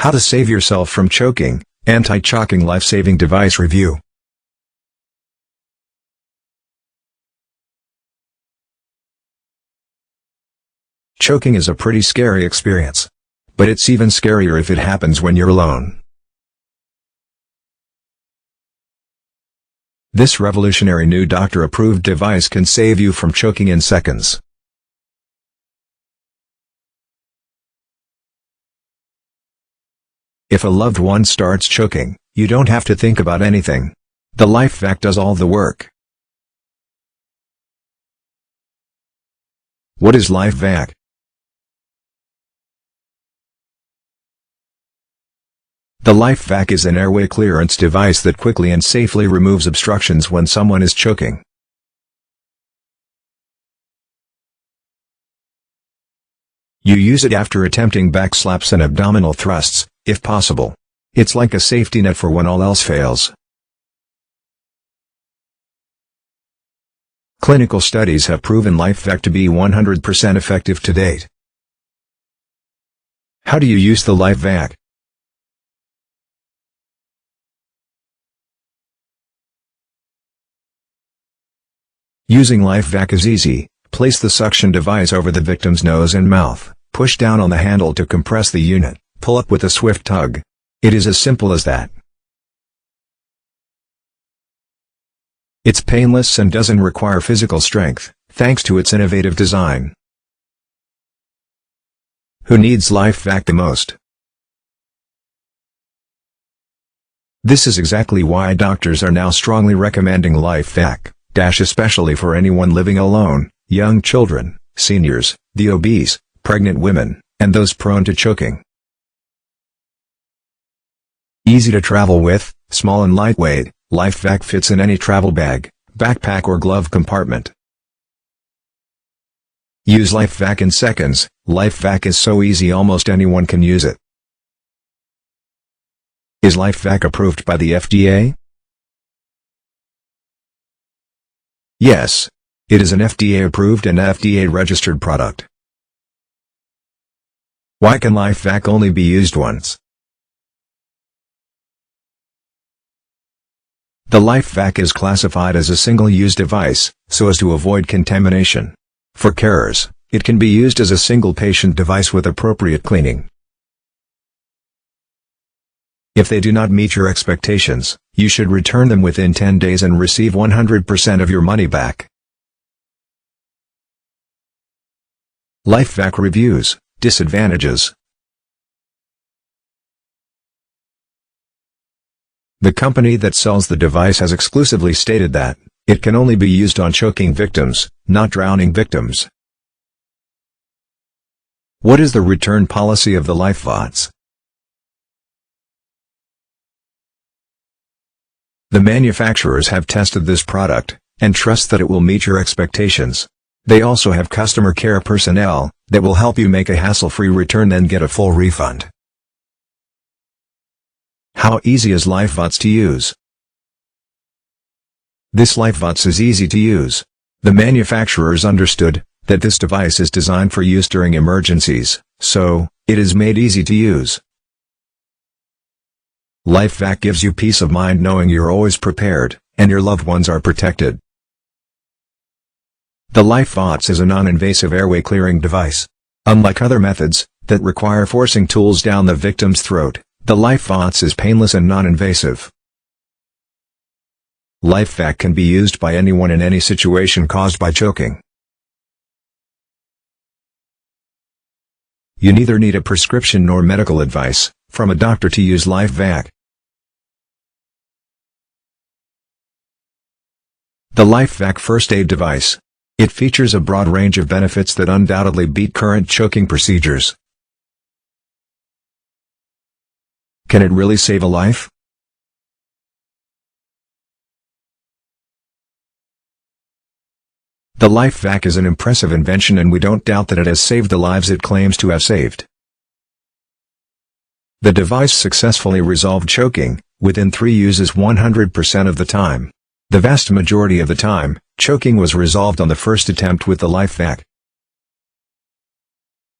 How to save yourself from choking, anti-chocking life-saving device review. Choking is a pretty scary experience. But it's even scarier if it happens when you're alone. This revolutionary new doctor-approved device can save you from choking in seconds. If a loved one starts choking, you don't have to think about anything. The LifeVac does all the work. What is LifeVac? The LifeVac is an airway clearance device that quickly and safely removes obstructions when someone is choking. You use it after attempting back slaps and abdominal thrusts, if possible. It's like a safety net for when all else fails. Clinical studies have proven LifeVac to be 100% effective to date. How do you use the LifeVac? Using LifeVac is easy. Place the suction device over the victim's nose and mouth, push down on the handle to compress the unit, pull up with a swift tug. It is as simple as that. It's painless and doesn't require physical strength, thanks to its innovative design. Who needs LifeVac the most? This is exactly why doctors are now strongly recommending LifeVac, especially for anyone living alone, young children, seniors, the obese, pregnant women, and those prone to choking. Easy to travel with, small and lightweight, LifeVac fits in any travel bag, backpack or glove compartment. Use LifeVac in seconds. LifeVac is so easy almost anyone can use it. Is LifeVac approved by the FDA? Yes. It is an FDA-approved and FDA-registered product. Why can LifeVac only be used once? The LifeVac is classified as a single-use device, so as to avoid contamination. For carers, it can be used as a single-patient device with appropriate cleaning. If they do not meet your expectations, you should return them within 10 days and receive 100% of your money back. LifeVac reviews, disadvantages. The company that sells the device has exclusively stated that it can only be used on choking victims, not drowning victims. What is the return policy of the LifeVacs? The manufacturers have tested this product, and trust that it will meet your expectations. They also have customer care personnel, that will help you make a hassle-free return and get a full refund. How easy is LifeVacs to use? This LifeVacs is easy to use. The manufacturers understood that this device is designed for use during emergencies, so it is made easy to use. LifeVac gives you peace of mind knowing you're always prepared, and your loved ones are protected. The LifeVacs is a non-invasive airway clearing device. Unlike other methods, that require forcing tools down the victim's throat, the LifeVacs is painless and non-invasive. LifeVac can be used by anyone in any situation caused by choking. You neither need a prescription nor medical advice from a doctor to use LifeVac. The LifeVac first aid device. It features a broad range of benefits that undoubtedly beat current choking procedures. Can it really save a life? The LifeVac is an impressive invention and we don't doubt that it has saved the lives it claims to have saved. The device successfully resolved choking, within 3 uses 100% of the time. The vast majority of the time, choking was resolved on the first attempt with the LifeVac.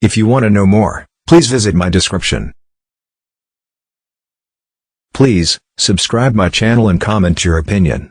If you want to know more, please visit my description. Please, subscribe my channel and comment your opinion.